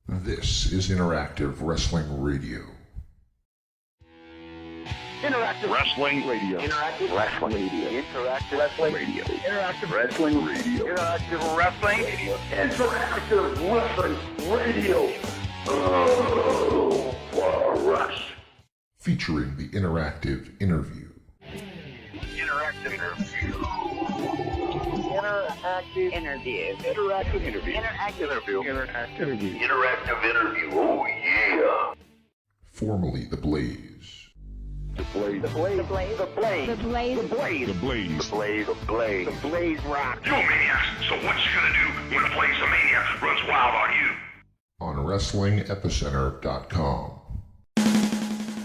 This is Interactive Wrestling Radio. Interactive Wrestling Radio. Interactive Wrestling Radio. Interactive Wrestling Radio. Interactive Wrestling Radio. Interactive Wrestling Radio. Interactive Wrestling Radio. Oh, for us. Featuring the interactive interview. Interactive interview. Interactive interview. Interactive interview. Interactive interview. Interactive interview. Interactive interview. Oh, yeah. Formerly The Blaze. The Blaze. The Blaze. The Blaze. The Blaze. The Blaze. The Blaze. The Blaze. The Blaze. The Blaze. The Blaze rock. You a maniac, so what you gonna do when the Blaze of Mania runs wild on you? On WrestlingEpicenter.com.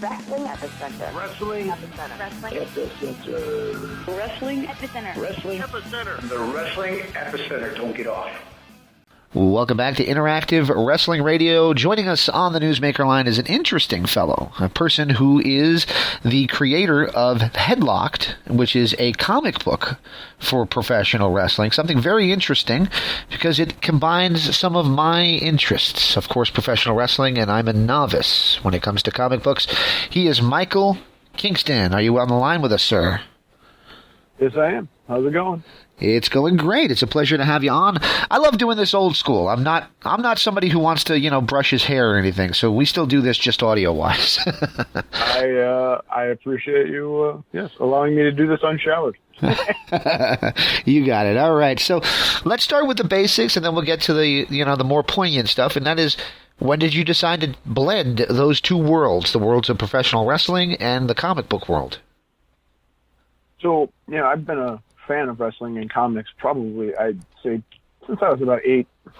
Wrestling Epicenter. Wrestling Epicenter. Wrestling Epicenter. Wrestling Epicenter. Wrestling Epicenter. The Wrestling Epicenter. Don't get off. Welcome back to Interactive Wrestling Radio. Joining us on the Newsmaker line is an interesting fellow, a person who is the creator of Headlocked, which is a comic book for professional wrestling. Something very interesting because it combines some of my interests. Of course, professional wrestling, and I'm a novice when it comes to comic books. He is Michael Kingston. Are you on the line with us, sir? Yes, I am. How's it going? It's going great. It's a pleasure to have you on. I love doing this old school. I'm not somebody who wants to, brush his hair or anything. So we still do this just audio wise. I appreciate you, allowing me to do this unshowered. You got it. All right. So let's start with the basics, and then we'll get to the more poignant stuff. And that is, when did you decide to blend those two worlds, the worlds of professional wrestling and the comic book world? So, I've been a fan of wrestling and comics probably, I'd say, since I was about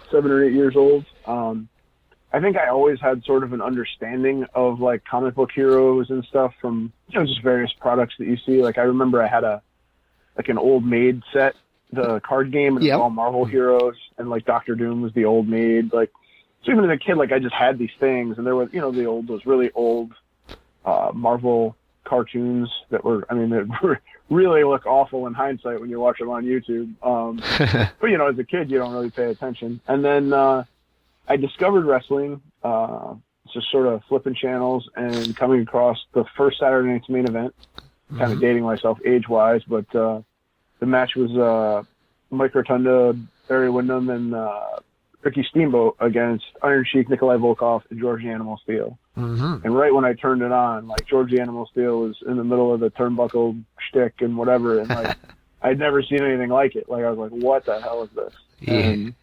7 or 8 years old. I think I always had sort of an understanding of like comic book heroes and stuff from just various products that you see. Like I remember I had an Old Maid set, the card game, and it was all Marvel heroes, and like Doctor Doom was the Old Maid. Like, so even as a kid, like I just had these things, and there was those really old Marvel cartoons that were really look awful in hindsight when you watch them on YouTube. But as a kid, you don't really pay attention. And then I discovered wrestling, just sort of flipping channels and coming across the first Saturday Night's Main Event, kind of dating myself age-wise, but the match was Mike Rotunda, Barry Windham, and Ricky Steamboat against Iron Sheik, Nikolai Volkov, and George the Animal Steele. Mm-hmm. And right when I turned it on, like George the Animal Steele was in the middle of the turnbuckle shtick and whatever, and like I'd never seen anything like it. Like I was like, what the hell is this? Yeah. And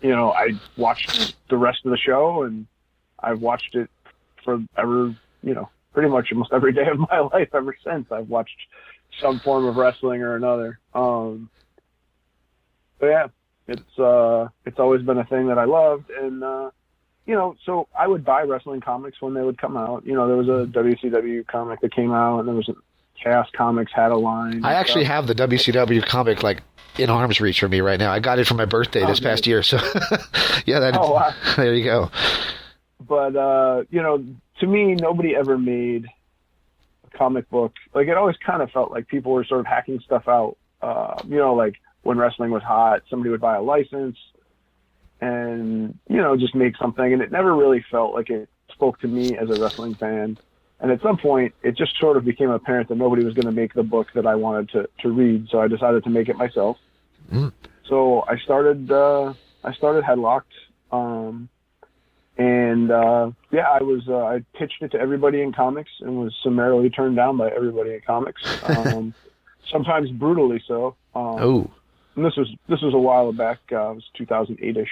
I watched the rest of the show, and I've watched it forever. Pretty much almost every day of my life ever since. I've watched some form of wrestling or another. But yeah, it's always been a thing that I loved, and so I would buy wrestling comics when they would come out. There was a WCW comic that came out, and there was Chaos Comics had a line. I actually have the WCW comic like in arm's reach for me right now. I got it for my birthday this past year, so yeah. Wow. There you go. But to me, nobody ever made a comic book. Like it always kind of felt like people were sort of hacking stuff out. Like when wrestling was hot, somebody would buy a license and, just make something. And it never really felt like it spoke to me as a wrestling fan. And at some point, it just sort of became apparent that nobody was going to make the book that I wanted to read. So I decided to make it myself. Mm. So I started Headlocked. I pitched it to everybody in comics and was summarily turned down by everybody in comics. Sometimes brutally so. And this was a while back. It was 2008-ish.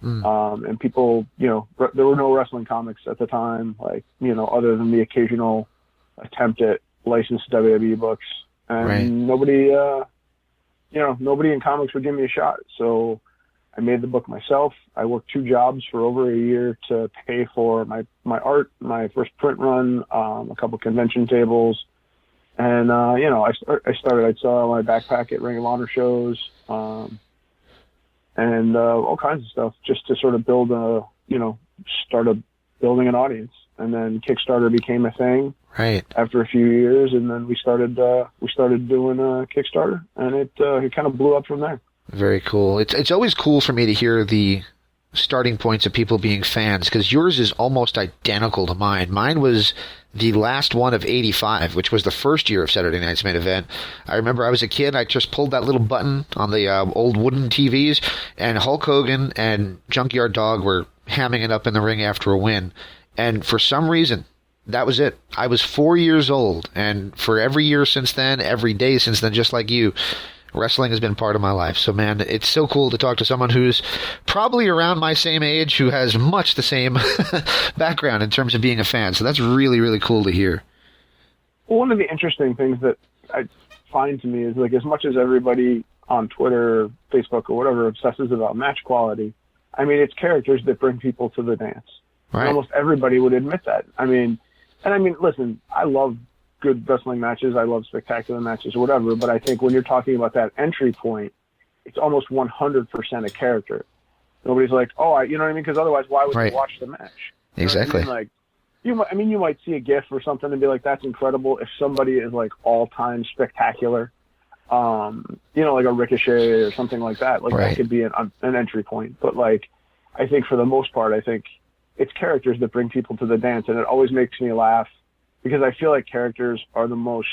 And people, there were no wrestling comics at the time, like, other than the occasional attempt at licensed WWE books. And nobody in comics would give me a shot. So I made the book myself. I worked 2 jobs for over a year to pay for my art, my first print run, a couple convention tables. And, I'd sell my backpack at Ring of Honor shows, and all kinds of stuff just to sort of build building an audience. And then Kickstarter became a thing after a few years. And then we started doing Kickstarter, and it kind of blew up from there. Very cool. It's always cool for me to hear the starting points of people being fans, because yours is almost identical to mine. Mine was the last one of 85, which was the first year of Saturday Night's Main Event. I remember I was a kid, I just pulled that little button on the old wooden TVs, and Hulk Hogan and Junkyard Dog were hamming it up in the ring after a win. And for some reason, that was it. I was 4 years old, and for every year since then, every day since then, just like you, wrestling has been part of my life. So, man, it's so cool to talk to someone who's probably around my same age, who has much the same background in terms of being a fan. So that's really, really cool to hear. Well, one of the interesting things that I find to me is, like, as much as everybody on Twitter, Facebook, or whatever obsesses about match quality, I mean, it's characters that bring people to the dance. Right. And almost everybody would admit that. I mean, listen, I love good wrestling matches. I love spectacular matches or whatever, but I think when you're talking about that entry point, it's almost 100% a character. Nobody's like, you know what I mean? Because otherwise, why would you watch the match? You Exactly. know what I mean? Like, you might see a GIF or something and be like, that's incredible. If somebody is like all-time spectacular, like a Ricochet or something like that, like that could be an entry point. But like, I think for the most part, I think it's characters that bring people to the dance, and it always makes me laugh, because I feel like characters are the most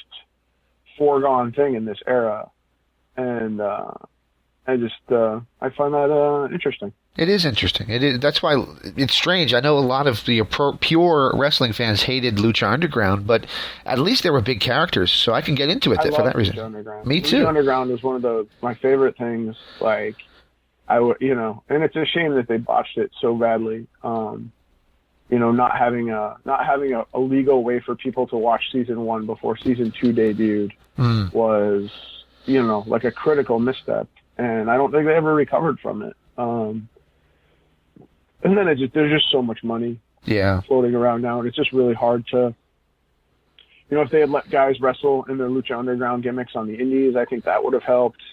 foregone thing in this era. And I find that interesting. It is interesting. It is. That's why it's strange. I know a lot of the pure wrestling fans hated Lucha Underground, but at least they were big characters, so I can get into it for that reason. Lucha Underground. Me too. Lucha Underground was one of my favorite things. Like, and it's a shame that they botched it so badly. Not having a legal way for people to watch season 1 before season 2 debuted was, like a critical misstep, and I don't think they ever recovered from it. And then there's just so much money floating around now, and it's just really hard to, if they had let guys wrestle in their Lucha Underground gimmicks on the indies, I think that would have helped.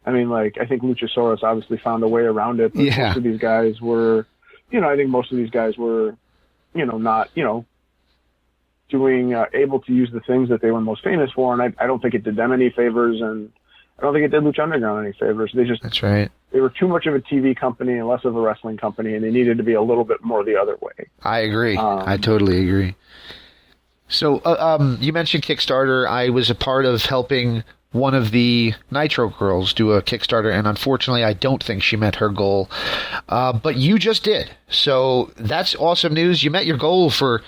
I mean, like, I think Luchasaurus obviously found a way around it, but most of these guys were, not, doing, able to use the things that they were most famous for. And I don't think it did them any favors, and I don't think it did Lucha Underground any favors. That's right. They were too much of a TV company and less of a wrestling company, and they needed to be a little bit more the other way. I agree. I totally agree. So, you mentioned Kickstarter. I was a part of helping one of the Nitro girls do a Kickstarter, and unfortunately I don't think she met her goal. But you just did. So that's awesome news. You met your goal for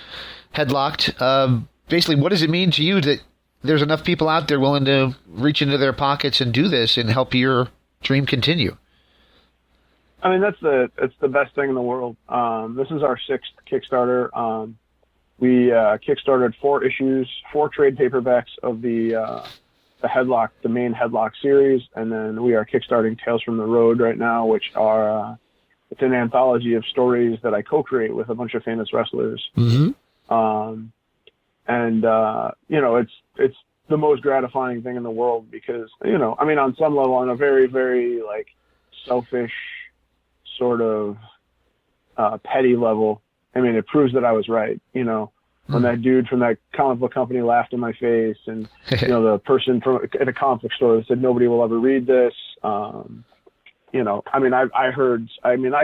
Headlocked. Basically, what does it mean to you that there's enough people out there willing to reach into their pockets and do this and help your dream continue? I mean, it's the best thing in the world. This is our 6th Kickstarter. We kickstarted 4 issues, 4 trade paperbacks of the Headlock, the main Headlock series, and then we are kickstarting Tales from the Road right now, which are it's an anthology of stories that I co-create with a bunch of famous wrestlers. Mm-hmm. It's the most gratifying thing in the world, because on some level, on a very, very like selfish sort of petty level, I mean, it proves that I was right. When that dude from that comic book company laughed in my face, and the person at a comic book store that said nobody will ever read this. I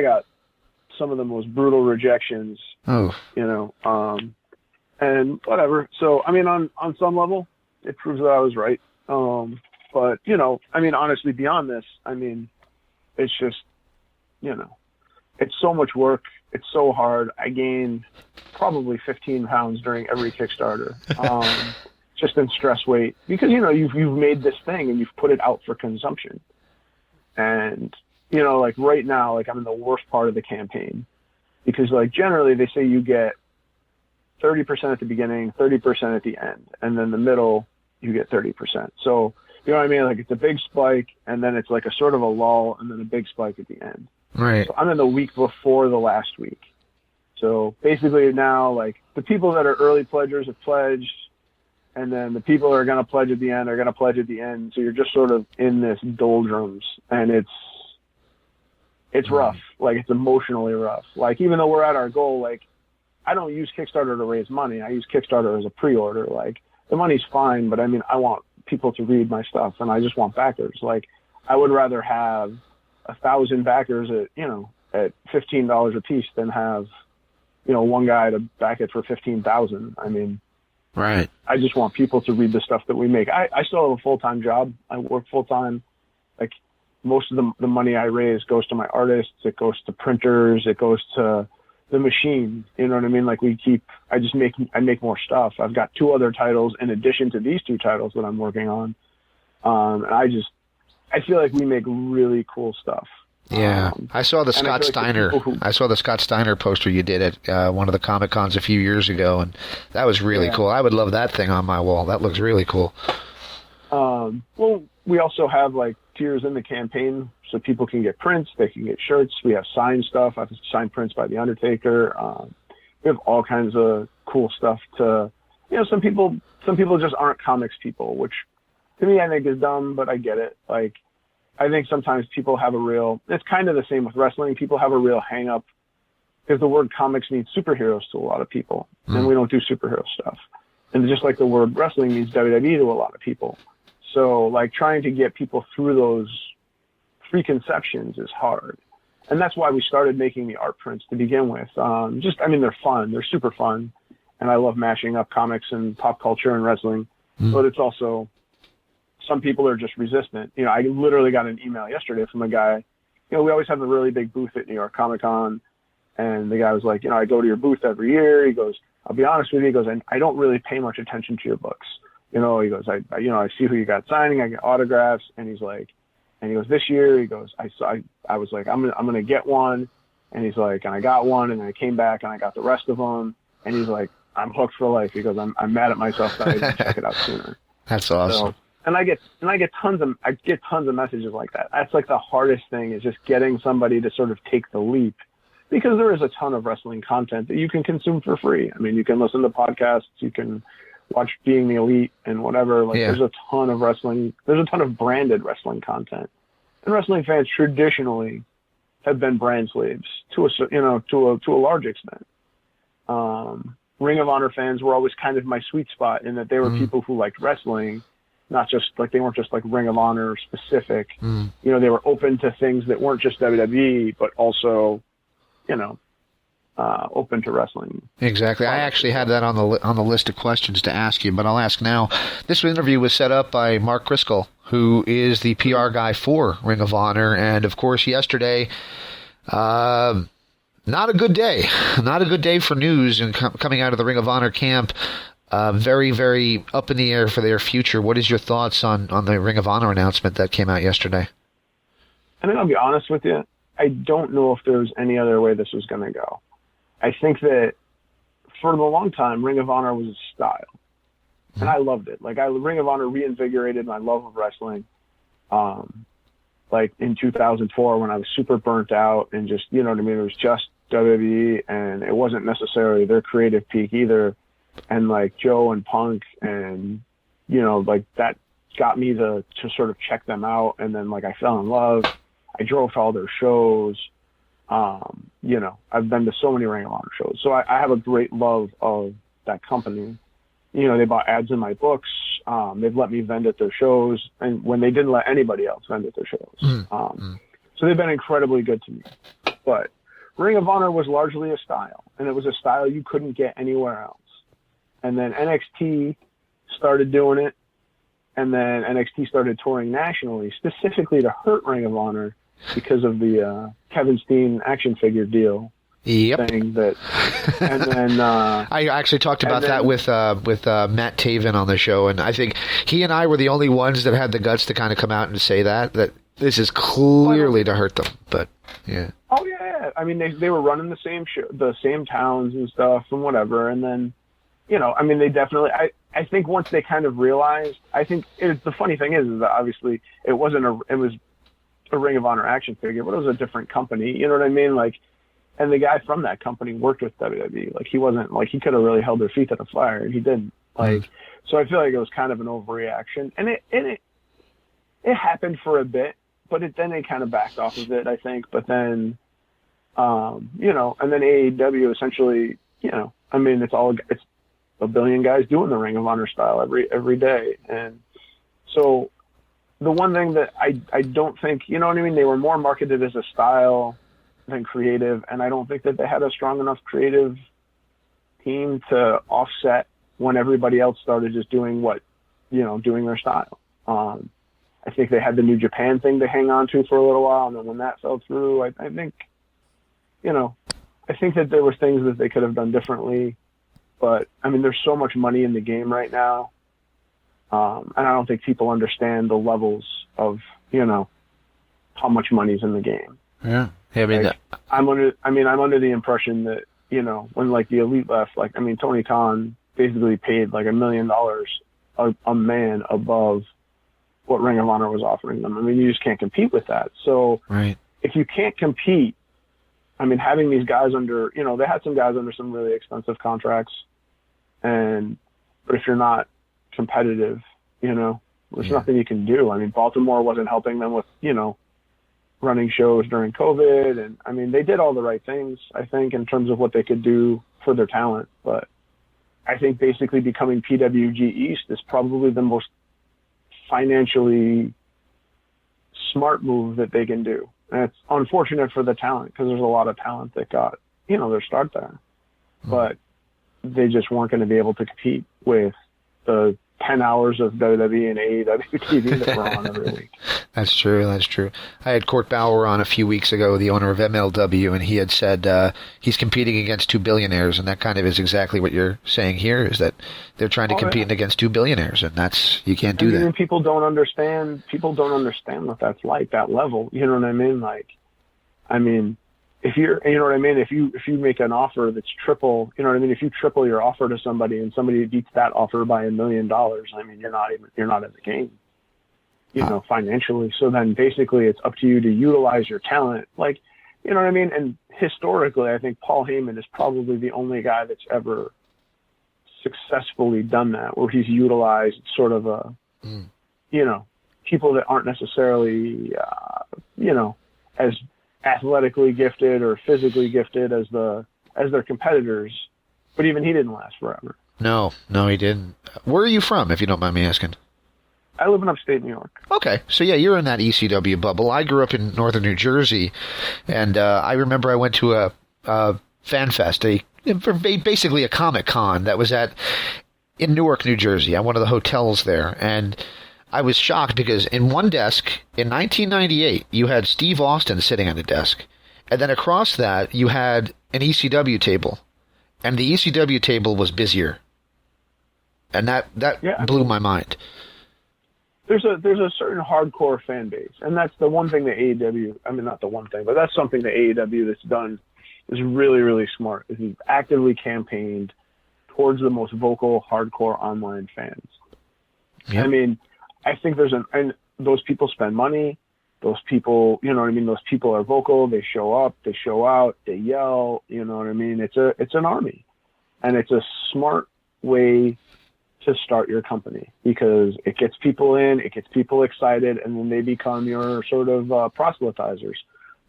got some of the most brutal rejections. Oh. And whatever. So on some level, it proves that I was right. But honestly, beyond this, it's just it's so much work. It's so hard. I gained probably 15 pounds during every Kickstarter, just in stress weight, because you've made this thing and you've put it out for consumption. And like right now, like I'm in the worst part of the campaign, because like generally they say you get 30% at the beginning, 30% at the end, and then the middle you get 30%. So you know what I mean? Like it's a big spike, and then it's like a sort of a lull, and then a big spike at the end. Right. So I'm in the week before the last week. So basically now, like, the people that are early pledgers have pledged, and then the people that are going to pledge at the end are going to pledge at the end. So you're just sort of in this doldrums, and it's rough. Like, it's emotionally rough. Like, even though we're at our goal, like, I don't use Kickstarter to raise money. I use Kickstarter as a pre-order. Like, the money's fine, but I want people to read my stuff, and I just want backers. Like, I would rather have 1,000 backers at at $15 a piece than have, one guy to back it for 15,000. I mean, Right. I just want people to read the stuff that we make. I still have a full-time job. I work full-time. Like, most of the money I raise goes to my artists. It goes to printers. It goes to the machine. You know what I mean? Like, I make more stuff. I've got 2 other titles in addition to these 2 titles that I'm working on. And I feel like we make really cool stuff. Yeah, I saw the Scott like Steiner. I saw the Scott Steiner poster you did at one of the Comic Cons a few years ago, and that was really cool. I would love that thing on my wall. That looks really cool. Well, we also have like tiers in the campaign, so people can get prints, they can get shirts. We have signed stuff. I've signed prints by The Undertaker. We have all kinds of cool stuff to, some people just aren't comics people, which to me I think is dumb, but I get it. Like, I think sometimes people have it's kind of the same with wrestling. People have a real hang up because the word comics means superheroes to a lot of people, and we don't do superhero stuff. And just like the word wrestling means WWE to a lot of people. So like trying to get people through those preconceptions is hard. And that's why we started making the art prints to begin with. They're fun. They're super fun. And I love mashing up comics and pop culture and wrestling, but it's also, some people are just resistant. I literally got an email yesterday from a guy. We always have a really big booth at New York Comic Con, and the guy was like, I go to your booth every year. He goes, I'll be honest with you. He goes, I don't really pay much attention to your books. He goes, I see who you got signing. I get autographs, and he goes, this year, he goes, I was like, I'm gonna get one, and he's like, and I got one, and I came back and I got the rest of them, and he's like, I'm hooked for life. He goes, I'm mad at myself that I didn't check it out sooner. That's awesome. So, And I get tons of messages like that. That's like the hardest thing, is just getting somebody to sort of take the leap, because there is a ton of wrestling content that you can consume for free. I mean, you can listen to podcasts, you can watch Being the Elite and whatever. There's a ton of wrestling. There's a ton of branded wrestling content, and wrestling fans traditionally have been brand slaves to a large extent. Ring of Honor fans were always kind of my sweet spot, in that they were people who liked wrestling. Not just like, they weren't just like Ring of Honor specific. They were open to things that weren't just WWE, but also, open to wrestling. Exactly. I actually had that on the list of questions to ask you, but I'll ask now. This interview was set up by Mark Driscoll, who is the PR guy for Ring of Honor, and of course yesterday, not a good day. Not a good day for news and coming out of the Ring of Honor camp. Very, very up in the air for their future. What is your thoughts on the Ring of Honor announcement that came out yesterday? I mean, I'll be honest with you. I don't know if there was any other way this was going to go. I think that for the long time, Ring of Honor was a style, and I loved it. Like, Ring of Honor reinvigorated my love of wrestling. Like in 2004, when I was super burnt out and just, it was just WWE, and it wasn't necessarily their creative peak either. And like Joe and Punk, and that got me to sort of check them out. And then like I fell in love. I drove to all their shows. I've been to so many Ring of Honor shows, so I have a great love of that company. They bought ads in my books. They've let me vend at their shows, and when they didn't let anybody else vend at their shows. So they've been incredibly good to me. But Ring of Honor was largely a style, and it was a style you couldn't get anywhere else. And then NXT started doing it, and then NXT started touring nationally, specifically to hurt Ring of Honor because of the Kevin Steen action figure deal. Yep. Thing that, and then I actually talked about that with Matt Taven on the show, and I think he and I were the only ones that had the guts to kind of come out and say that this is clearly to hurt them. But yeah. Oh yeah. I mean, they were running the same show, the same towns and stuff and whatever, and then they definitely. I think once they kind of realized, the funny thing is that obviously it was a Ring of Honor action figure, but it was a different company. You know what I mean? Like. And the guy from that company worked with WWE. Like, he wasn't, like, he could have really held their feet to the fire, and he didn't. Like, so I feel like it was kind of an overreaction. And it happened for a bit, but then they kind of backed off of it, I think. But then, and then AEW essentially, it's a billion guys doing the Ring of Honor style every day. And so the one thing that I don't think, they were more marketed as a style than creative, and I don't think that they had a strong enough creative team to offset when everybody else started just doing doing their style. I think they had the New Japan thing to hang on to for a little while, and then when that fell through, I think, I think that there were things that they could have done differently, but I mean, there's so much money in the game right now, and I don't think people understand the levels of, how much money's in the game. Yeah. I mean, I'm under the impression that, when like the Elite left, Tony Khan basically paid like $1 million a man above what Ring of Honor was offering them. I mean, you just can't compete with that. So right. If you can't compete, having these guys under, they had some guys under some really expensive contracts, but if you're not competitive, there's nothing you can do. Baltimore wasn't helping them with, running shows during COVID. And they did all the right things, I think, in terms of what they could do for their talent. But I think basically becoming PWG East is probably the most financially smart move that they can do. And it's unfortunate for the talent because there's a lot of talent that got, their start there. But they just weren't going to be able to compete with the 10 hours of WWE and AEW TV that we're on every week. That's true. I had Court Bauer on a few weeks ago, the owner of MLW, and he had said he's competing against two billionaires, and that kind of is exactly what you're saying here, is that they're trying to compete against two billionaires, and you can't do that. And people don't understand what that's like, that level. You know what I mean? If you're, if you make an offer that's triple, if you triple your offer to somebody and somebody beats that offer by $1 million, you're not in the game, financially. So then basically it's up to you to utilize your talent. And historically, I think Paul Heyman is probably the only guy that's ever successfully done that, where he's utilized sort of people that aren't necessarily, as athletically gifted or physically gifted as their competitors, but even he didn't last forever. No, he didn't. Where are you from, if you don't mind me asking? I live in upstate New York. Okay, so yeah, you're in that ECW bubble. I grew up in northern New Jersey, and I remember I went to a fan fest, basically a Comic Con that was in Newark, New Jersey, at one of the hotels there, and I was shocked because in one desk, in 1998, you had Steve Austin sitting on a desk. And then across that, you had an ECW table. And the ECW table was busier. And that blew my mind. There's a certain hardcore fan base. And that's the one thing that AEW, not the one thing, but that's something that AEW that's done is really, really smart. Is he's actively campaigned towards the most vocal, hardcore online fans. Yep. I think and those people spend money. Those people, those people are vocal. They show up, they show out, they yell, It's an army, and it's a smart way to start your company because it gets people in, it gets people excited, and then they become your sort of proselytizers.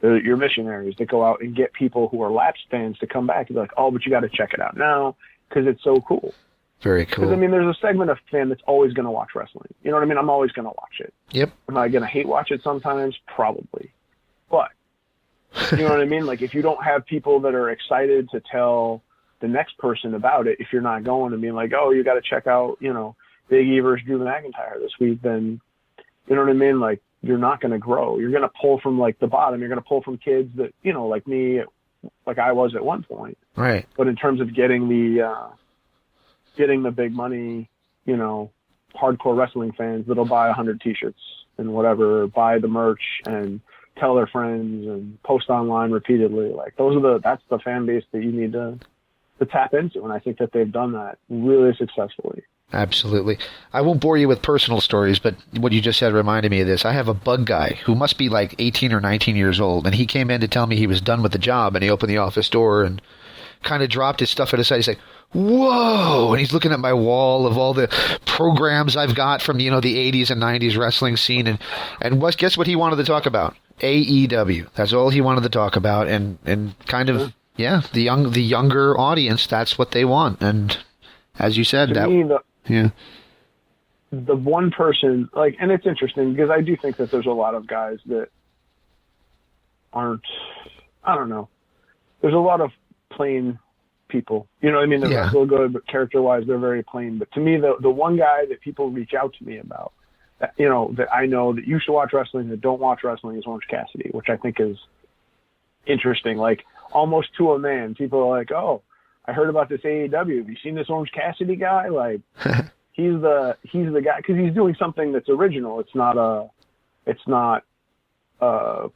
They're your missionaries that go out and get people who are lapsed fans to come back and be like, oh, but you got to check it out now because it's so cool. Very cool. Because, there's a segment of fan that's always going to watch wrestling. You know what I mean? I'm always going to watch it. Yep. Am I going to hate watch it sometimes? Probably. But, you know what I mean? If you don't have people that are excited to tell the next person about it, if you're not going and being like, oh, you got to check out, Big E versus Drew McIntyre this week, then, you know what I mean? You're not going to grow. You're going to pull from, the bottom. You're going to pull from kids that, like me, like I was at one point. Right. But in terms of getting the big money, hardcore wrestling fans that'll buy 100 t-shirts and whatever, buy the merch and tell their friends and post online repeatedly. That's the fan base that you need to tap into. And I think that they've done that really successfully. Absolutely. I won't bore you with personal stories, but what you just said reminded me of this. I have a bug guy who must be 18 or 19 years old, and he came in to tell me he was done with the job, and he opened the office door and kind of dropped his stuff at his side. He's like, whoa! And he's looking at my wall of all the programs I've got from, the 80s and 90s wrestling scene. And guess what he wanted to talk about? AEW. That's all he wanted to talk about. And kind of, the younger audience, that's what they want. And as you said, the one person, and it's interesting because I do think that there's a lot of guys that aren't, I don't know. There's a lot of plain people. You know what I mean? They're real good, but character-wise, they're very plain. But to me, the one guy that people reach out to me about, that, you know, that I know that you should watch wrestling, that don't watch wrestling, is Orange Cassidy, which I think is interesting. Like, almost to a man, people are like, oh, I heard about this AEW. Have you seen this Orange Cassidy guy? Like, he's the guy, because he's doing something that's original. It's not a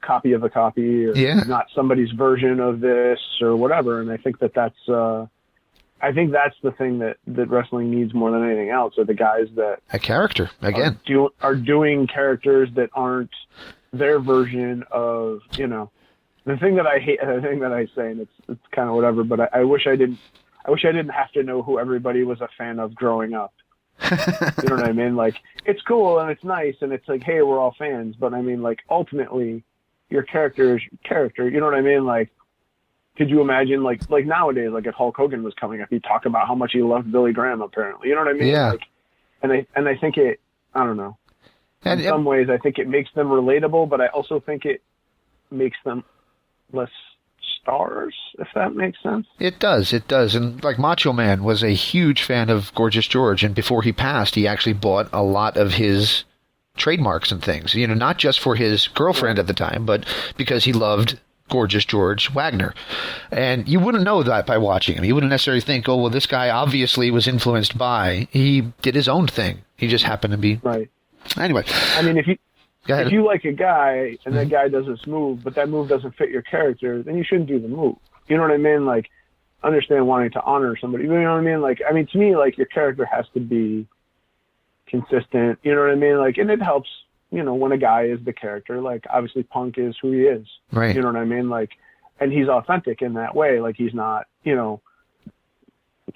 copy of a copy, or not somebody's version of this or whatever. And I think that's the thing that wrestling needs more than anything else, are the guys that a character again are doing characters that aren't their version of, you know, the thing that I hate, the thing that I say, and it's kind of whatever, but I wish I didn't have to know who everybody was a fan of growing up. You know what I mean? Like, it's cool and it's nice and it's like, hey, we're all fans. But I mean, like, ultimately, your character is your character. You know what I mean? Like, could you imagine, like nowadays, like if Hulk Hogan was coming up, he'd talk about how much he loved Billy Graham, apparently. You know what I mean? Yeah. Like, and I think I don't know. In some ways, I think it makes them relatable, but I also think it makes them less stars, if that makes sense. It does. And like Macho Man was a huge fan of Gorgeous George, and before he passed, he actually bought a lot of his trademarks and things, you know, not just for his girlfriend at the time, but because he loved Gorgeous George Wagner. And you wouldn't know that by watching him. You wouldn't necessarily think, oh, well, this guy obviously was influenced by, he did his own thing. He just happened to be. Right. Anyway. I mean, if you like a guy and that guy does this move, but that move doesn't fit your character, then you shouldn't do the move. You know what I mean? Like, understand wanting to honor somebody. You know what I mean? Like, I mean, to me, like, your character has to be consistent. You know what I mean? Like, and it helps, you know, when a guy is the character. Like, obviously Punk is who he is. Right. You know what I mean? Like, and he's authentic in that way. Like, he's not, you know,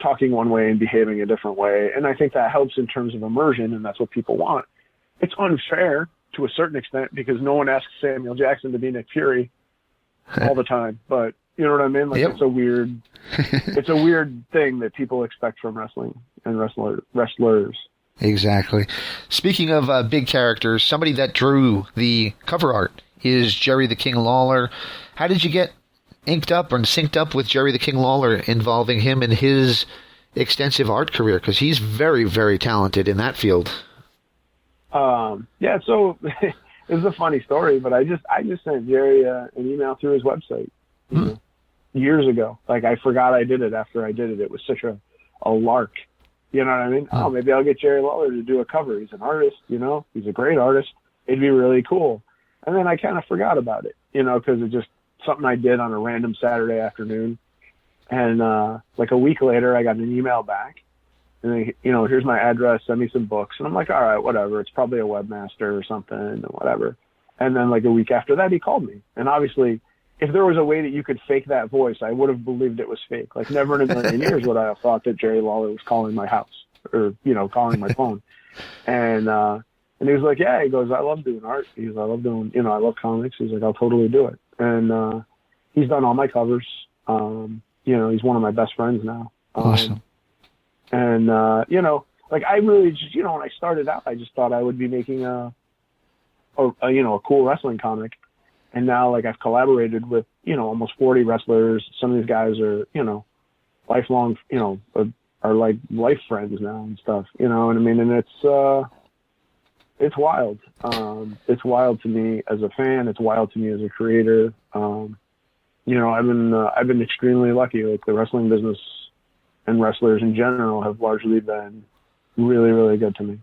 talking one way and behaving a different way. And I think that helps in terms of immersion, and that's what people want. It's unfair to a certain extent, because no one asks Samuel Jackson to be Nick Fury all the time. But you know what I mean? Like, it's a weird thing that people expect from wrestling and wrestlers. Exactly. Speaking of big characters, somebody that drew the cover art is Jerry the King Lawler. How did you get inked up or synced up with Jerry the King Lawler, involving him in his extensive art career? Because he's very, very talented in that field. Yeah, so it was a funny story, but I just sent Jerry an email through his website you know, years ago. Like, I forgot I did it after I did it. It was such a lark. You know what I mean? Oh, maybe I'll get Jerry Lawler to do a cover. He's an artist, you know? He's a great artist. It'd be really cool. And then I kind of forgot about it, you know, because it's just something I did on a random Saturday afternoon. And like a week later, I got an email back. And they, you know, here's my address, send me some books. And I'm like, all right, whatever. It's probably a webmaster or something, and whatever. And then like a week after that, he called me. And obviously, if there was a way that you could fake that voice, I would have believed it was fake. Like, never in a million years would I have thought that Jerry Lawler was calling my house, or, you know, calling my phone. And he was like, yeah, he goes, I love doing art. He goes, I love doing, you know, I love comics. He's like, I'll totally do it. And he's done all my covers. You know, he's one of my best friends now. Awesome. And, you know, like, I really just, you know, when I started out, I just thought I would be making a cool wrestling comic. And now, like, I've collaborated with, you know, almost 40 wrestlers. Some of these guys are, you know, lifelong, you know, are like life friends now and stuff, you know. And I mean, and it's wild. It's wild to me as a fan. It's wild to me as a creator. You know, I've been extremely lucky. Like, the wrestling business and wrestlers in general have largely been really, really good to me.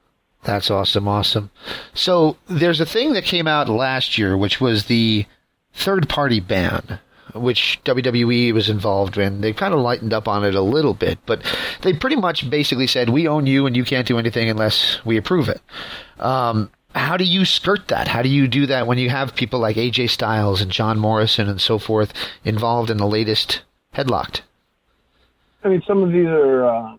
That's awesome, awesome. So there's a thing that came out last year, which was the third-party ban, which WWE was involved in. They kind of lightened up on it a little bit, but they pretty much basically said, we own you and you can't do anything unless we approve it. How do you skirt that? How do you do that when you have people like AJ Styles and John Morrison and so forth involved in the latest Headlocked? I mean, some of these are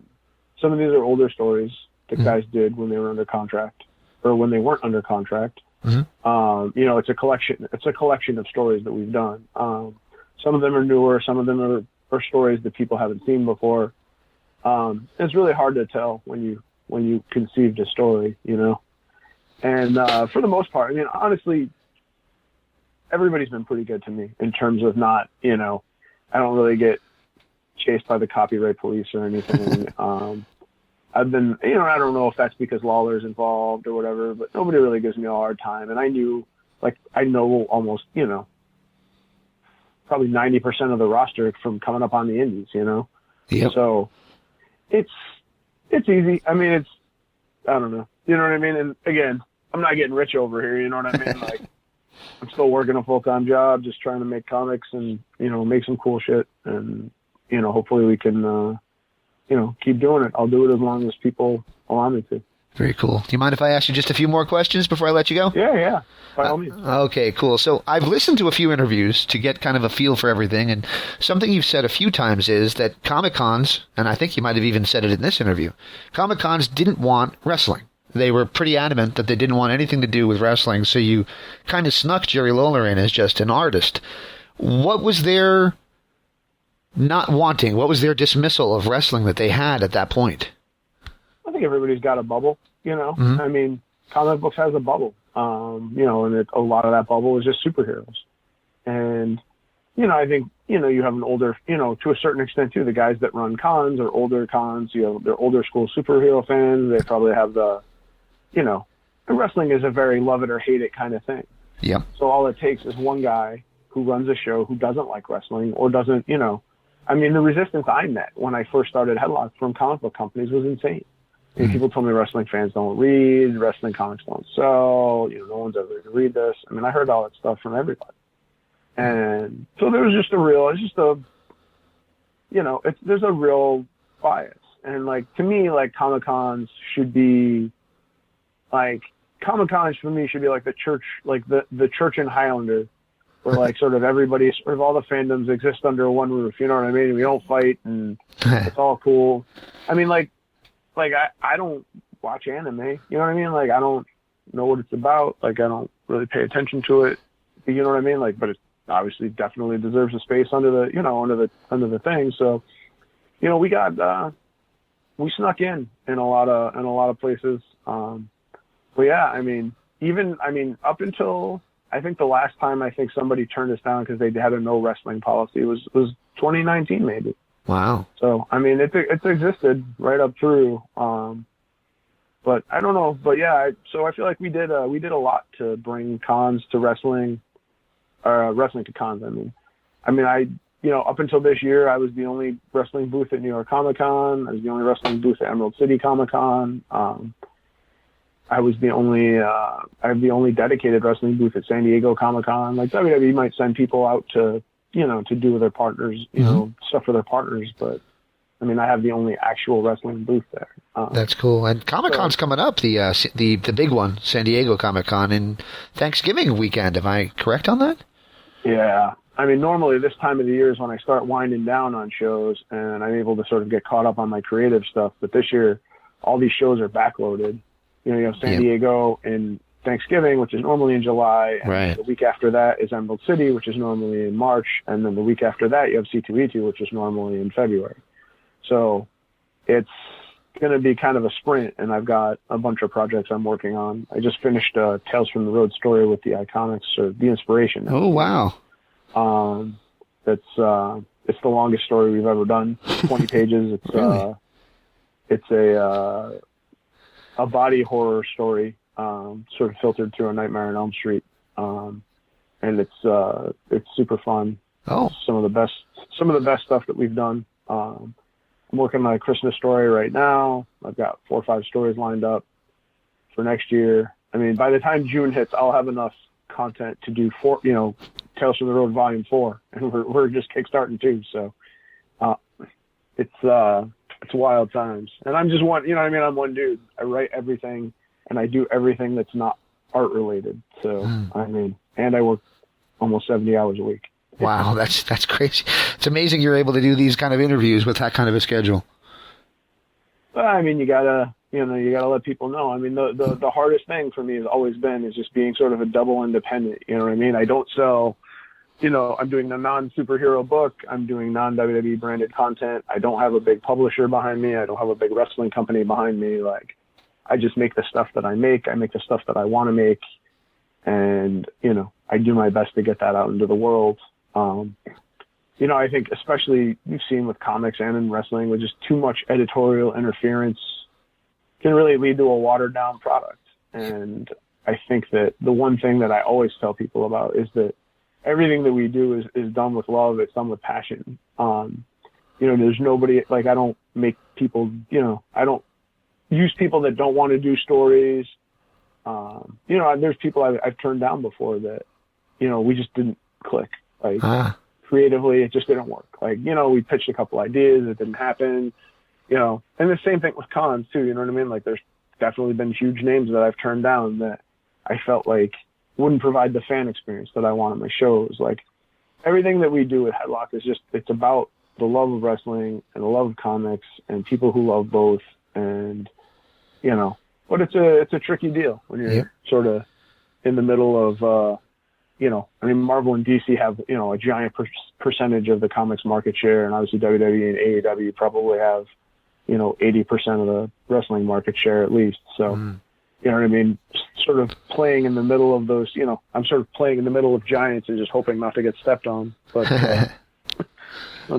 older stories that guys did when they were under contract, or when they weren't under contract. Mm-hmm. You know, it's a collection of stories that we've done. Some of them are newer, some of them are stories that people haven't seen before. It's really hard to tell when you conceived a story, you know. And for the most part, I mean, honestly, everybody's been pretty good to me in terms of not, I don't really get chased by the copyright police or anything. I've been, I don't know if that's because Lawler's involved or whatever, but nobody really gives me a hard time. And I know almost, probably 90% of the roster from coming up on the indies, Yep. So it's easy. I mean, I don't know. You know what I mean? And again, I'm not getting rich over here. You know what I mean? Like, I'm still working a full-time job, just trying to make comics and, make some cool shit. And, hopefully we can, keep doing it. I'll do it as long as people allow me to. Very cool. Do you mind if I ask you just a few more questions before I let you go? Yeah. By all means. Okay, cool. So I've listened to a few interviews to get kind of a feel for everything, and something you've said a few times is that Comic-Cons, and I think you might have even said it in this interview, Comic-Cons didn't want wrestling. They were pretty adamant that they didn't want anything to do with wrestling, so you kind of snuck Jerry Lawler in as just an artist. What was their not wanting? What was their dismissal of wrestling that they had at that point? I think everybody's got a bubble, Mm-hmm. I mean, comic books has a bubble, and a lot of that bubble is just superheroes. And, I think, you have an older, to a certain extent too, the guys that run cons are older cons, they're older school superhero fans. They probably have the, and wrestling is a very love it or hate it kind of thing. Yep. So all it takes is one guy who runs a show who doesn't like wrestling or doesn't, the resistance I met when I first started Headlocked from comic book companies was insane. And people told me wrestling fans don't read, wrestling comics don't sell, no one's ever going to read this. I mean, I heard all that stuff from everybody. And so there's a real bias. And to me, Comic-Cons should be Comic-Cons for me should be like the church, like the church in Highlander, where sort of everybody, sort of all the fandoms exist under one roof. You know what I mean? We don't fight and it's all cool. I mean, I don't watch anime. You know what I mean? I don't know what it's about. I don't really pay attention to it. You know what I mean? But it obviously definitely deserves a space under the thing. So, we snuck in a lot of places. But yeah, up until I think the last time I think somebody turned us down because they had a no wrestling policy was 2019 maybe. Wow. So, it's existed right up through, but I don't know. But yeah, so I feel like we did a lot to bring cons to wrestling, wrestling to cons. Up until this year, I was the only wrestling booth at New York Comic Con. I was the only wrestling booth at Emerald City Comic Con. I have the only dedicated wrestling booth at San Diego Comic Con. WWE might send people out to do with their partners, stuff for their partners. But I have the only actual wrestling booth there. That's cool. And Comic-Con's coming up, the big one, San Diego Comic-Con, in Thanksgiving weekend. Am I correct on that? Yeah. Normally this time of the year is when I start winding down on shows and I'm able to sort of get caught up on my creative stuff. But this year, all these shows are backloaded. You have San Diego in Thanksgiving, which is normally in July. And right. The week after that is Emerald City, which is normally in March. And then the week after that, you have C2E2, which is normally in February. So it's going to be kind of a sprint. And I've got a bunch of projects I'm working on. I just finished Tales from the Road story with the Iconics, or The Inspiration. Oh, wow. It's the longest story we've ever done. 20 pages. It's really? It's a body horror story, sort of filtered through A Nightmare on Elm Street. And it's super fun. Oh, some of the best stuff that we've done. I'm working on a Christmas story right now. I've got 4 or 5 stories lined up for next year. By the time June hits, I'll have enough content to do Tales from the Road Volume 4, and we're just kickstarting too. So, it's wild times, and I'm just one. I'm one dude. I write everything, and I do everything that's not art related. So, and I work almost 70 hours a week. Wow, that's crazy. It's amazing you're able to do these kind of interviews with that kind of a schedule. You gotta let people know. The hardest thing for me has always been is just being sort of a double independent. You know what I mean? I don't sell. I'm doing a non-superhero book. I'm doing non-WWE branded content. I don't have a big publisher behind me. I don't have a big wrestling company behind me. I just make the stuff that I make. I make the stuff that I want to make. and, I do my best to get that out into the world. I think especially you've seen with comics and in wrestling, with just too much editorial interference can really lead to a watered down product. And I think that the one thing that I always tell people about is that everything that we do is done with love. It's done with passion. There's nobody, I don't make people, I don't use people that don't want to do stories. There's people I've turned down before that, we just didn't click. Creatively, it just didn't work. We pitched a couple ideas, it didn't happen, and the same thing with cons too, you know what I mean? There's definitely been huge names that I've turned down that I felt like wouldn't provide the fan experience that I want at my shows. Everything that we do at Headlock is it's about the love of wrestling and the love of comics and people who love both. And, but it's a tricky deal when you're sort of in the middle of, Marvel and DC have, a giant percentage of the comics market share, and obviously WWE and AEW probably have, 80% of the wrestling market share at least. So, you know what I mean? Sort of playing in the middle of those, I'm sort of playing in the middle of giants and just hoping not to get stepped on. But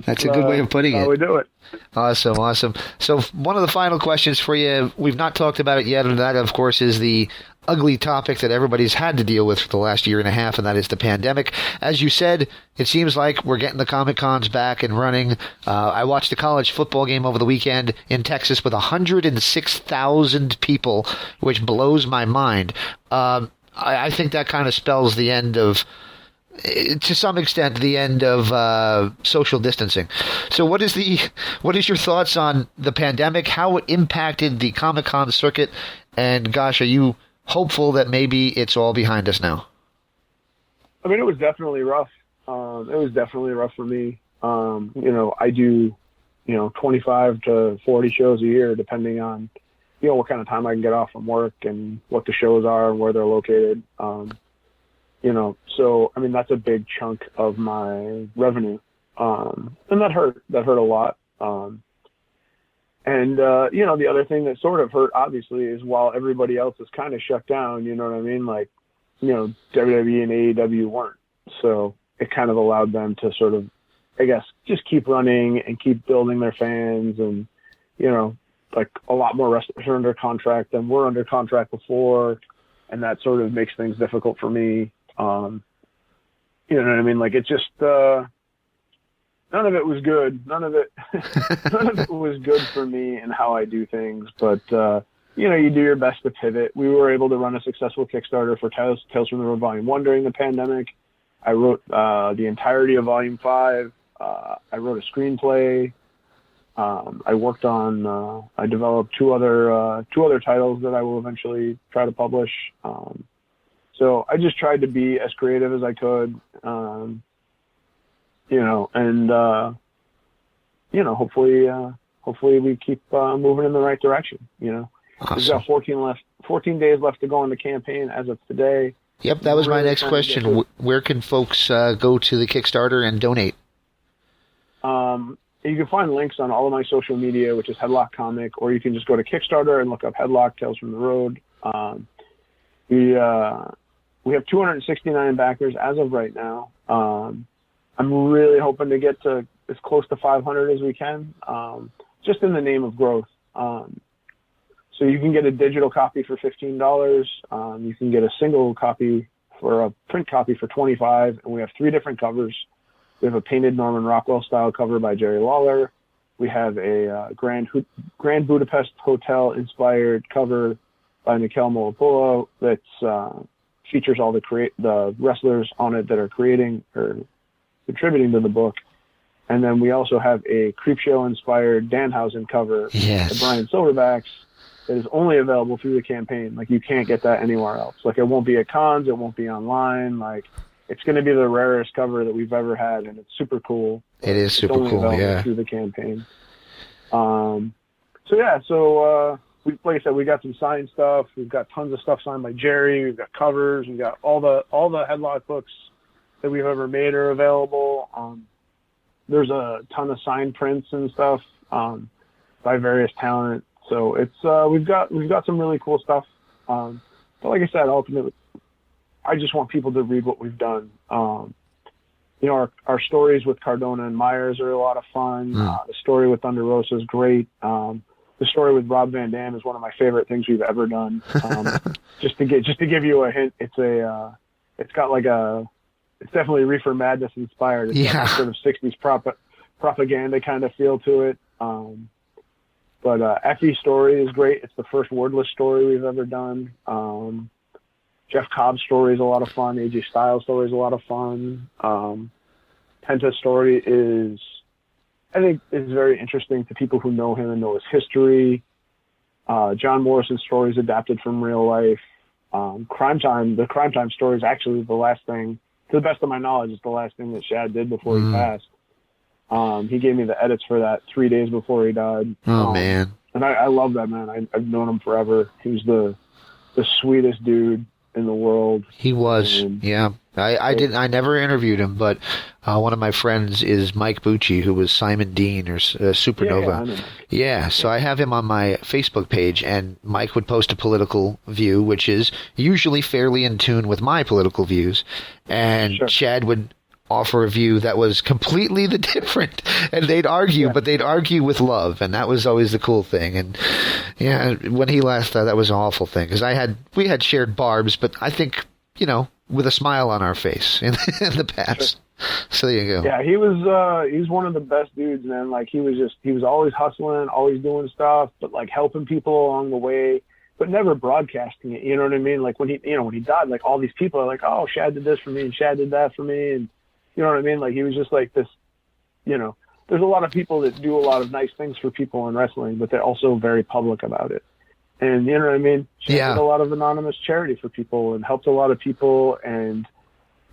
that's a good way of putting it. How we do it. Awesome. So one of the final questions for you, we've not talked about it yet, and that, of course, is the ugly topic that everybody's had to deal with for the last year and a half, and that is the pandemic. As you said, it seems like we're getting the Comic-Cons back and running. I watched a college football game over the weekend in Texas with 106,000 people, which blows my mind. I think that kind of spells the end of, to some extent, the end of social distancing. So what is your thoughts on the pandemic, how it impacted the Comic-Con circuit, and gosh, are you hopeful that maybe it's all behind us now? I mean, it was definitely rough. It was definitely rough for me. I do, 25 to 40 shows a year, depending on, what kind of time I can get off from work and what the shows are and where they're located. So, I mean, that's a big chunk of my revenue. And that hurt a lot. The other thing that sort of hurt, obviously, is while everybody else is kind of shut down, you know what I mean? WWE and AEW weren't. So it kind of allowed them to sort of, I guess, just keep running and keep building their fans. And, a lot more wrestlers are under contract than were under contract before. And that sort of makes things difficult for me. You know what I mean? It just, none of it was good. None of it was good for me and how I do things. But, you do your best to pivot. We were able to run a successful Kickstarter for Tales from the Road Volume 1 during the pandemic. I wrote the entirety of Volume 5. I wrote a screenplay. I worked on, I developed two other titles that I will eventually try to publish. So I just tried to be as creative as I could, hopefully we keep moving in the right direction. Awesome. We've got 14 days left to go in the campaign as of today. Yep, that was my next question. Where can folks go to the Kickstarter and donate? You can find links on all of my social media, which is Headlock Comic, or you can just go to Kickstarter and look up Headlock Tales from the Road. We have 269 backers as of right now. I'm really hoping to get to as close to 500 as we can, just in the name of growth. So you can get a digital copy for $15. You can get a single copy for a print copy for $25, and we have 3 different covers. We have a painted Norman Rockwell style cover by Jerry Lawler. We have a Grand Budapest Hotel inspired cover by Mikhail Molopolo that features all the wrestlers on it that are creating or contributing to the book. And then we also have a Creepshow inspired Danhausen cover by Brian Silverbacks that is only available through the campaign. You can't get that anywhere else. It won't be at cons, it won't be online. It's going to be the rarest cover that we've ever had, and it's super cool. It is super cool, yeah. Through the campaign. Like I said, we got some signed stuff. We've got tons of stuff signed by Jerry. We've got covers. We've got all the Headlock books that we've ever made are available. There's a ton of signed prints and stuff by various talent. So it's we've got some really cool stuff. But like I said, ultimately, I just want people to read what we've done. You know, our stories with Cardona and Myers are a lot of fun. The story with Thunder Rosa is great. The story with Rob Van Dam is one of my favorite things we've ever done. Just to give you a hint, it's definitely Reefer Madness inspired. It's got sort of 60s propaganda kind of feel to it. But Effie's story is great. It's the first wordless story we've ever done. Jeff Cobb's story is a lot of fun. AJ Styles' story is a lot of fun. Penta's story is very interesting to people who know him and know his history. John Morrison's story is adapted from real life. The Crime Time story is actually the last thing, to the best of my knowledge, it's the last thing that Shad did before he passed. He gave me the edits for that 3 days before he died. Oh, man. And I love that man. I've known him forever. He was the sweetest dude in the world. He was, yeah. I never interviewed him, but one of my friends is Mike Bucci, who was Simon Dean or Supernova. Yeah, so I have him on my Facebook page, and Mike would post a political view, which is usually fairly in tune with my political views, and Chad would offer a view that was completely the different, and they'd argue, but they'd argue with love, and that was always the cool thing. And yeah, when he left, that was an awful thing, because we had shared barbs, but I think, you know, with a smile on our face in the past. So there you go. Yeah, he was one of the best dudes, man. Like he was always hustling, always doing stuff, but like helping people along the way, but never broadcasting it. You know what I mean? Like when he died, like all these people are like, oh, Shad did this for me and Shad did that for me, and you know what I mean? Like he was just like this, you know, there's a lot of people that do a lot of nice things for people in wrestling, but they're also very public about it. And you know what I mean? She did a lot of anonymous charity for people and helped a lot of people and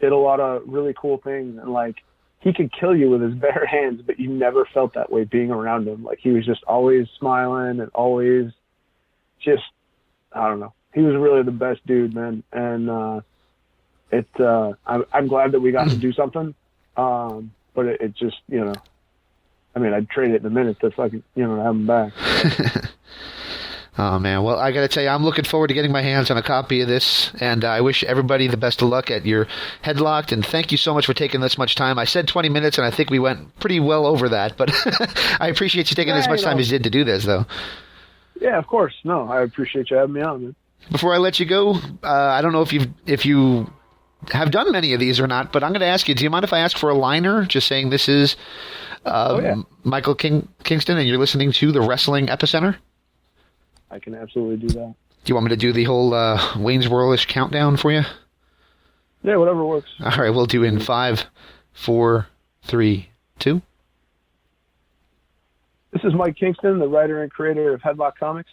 did a lot of really cool things. And like, he could kill you with his bare hands, but you never felt that way being around him. Like he was just always smiling and always just, I don't know. He was really the best dude, man. And, I'm glad that we got to do something. But it just, you know, I mean, I'd trade it in a minute to fucking, you know, have him back. Oh, man. Well, I got to tell you, I'm looking forward to getting my hands on a copy of this, and I wish everybody the best of luck at your Headlocked, and thank you so much for taking this much time. I said 20 minutes, and I think we went pretty well over that, but I appreciate you taking as much time as you did to do this, though. Yeah, of course. No, I appreciate you having me on, man. Before I let you go, I don't know if you have done many of these or not, but I'm going to ask you, do you mind if I ask for a liner, just saying this is Michael Kingston, and you're listening to the Wrestling Epicenter? I can absolutely do that. Do you want me to do the whole Wayne's World-ish countdown for you? Yeah, whatever works. All right, we'll do in 5, 4, 3, 2. This is Mike Kingston, the writer and creator of Headlocked Comics,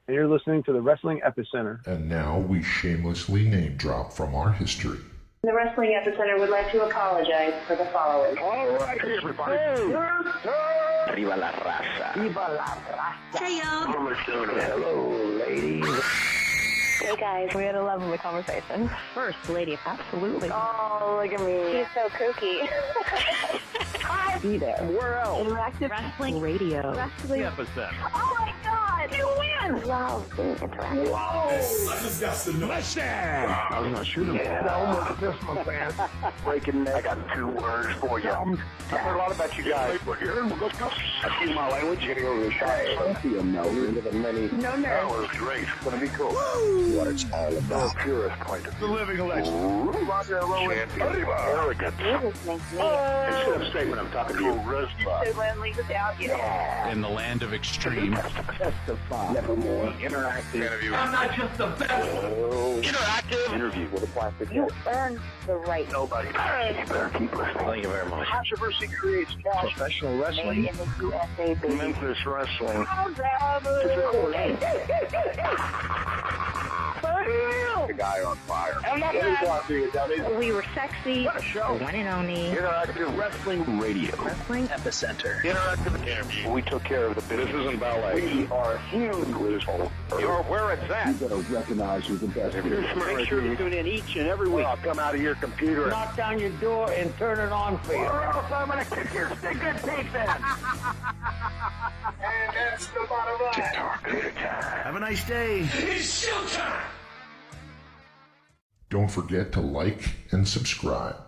and you're listening to the Wrestling Epicenter. And now we shamelessly name drop from our history. The Wrestling Epicenter would like to apologize for the following. All right, everybody. Viva la raza. Viva la raza. Hey, y'all. Hello, ladies. Hey guys, we had a lovely conversation. First lady, absolutely. Oh, look at me. He's so kooky. Be there. Where else? Interactive Wrestling Radio. Wrestling. Epicenter. Oh my God, you win! Love being interactive. Whoa! I just got to know. I was not shooting. Yeah, I almost pissed my pants. Breaking neck. I got 2 words for you. I've heard a lot about you guys. I see my language. You're going to go to the shop. I see them now. We're into the many. No nerves. That was great. It's going to be cool. Woo! What it's all about. The purest point of the living legend. Arrogant. You're listening to me. Instead of saying when I'm talking to you, So lonely without you. In the land of extreme. Testify. Nevermore. Interactive. Interview. I'm not just the best. Interactive. Interview with a plastic You head. earned the right. Nobody. You better keep listening. Thank you very much. Controversy creates cash. Professional Made wrestling. in the USA, baby. Memphis wrestling. The guy on fire. We were sexy. What a show. One and only. Interactive Wrestling Radio. Wrestling Epicenter. Interactive interview. We took care of the business. This isn't ballet. We are huge. You're where it's at. You better recognize who's the best. If you're smart, make sure you tune in each and every week. I'll come out of your computer, knock down your door, and turn it on for you. Or else I'm going to kick your stinking teeth in. And that's the bottom line. Have a nice day. It's showtime! Don't forget to like and subscribe.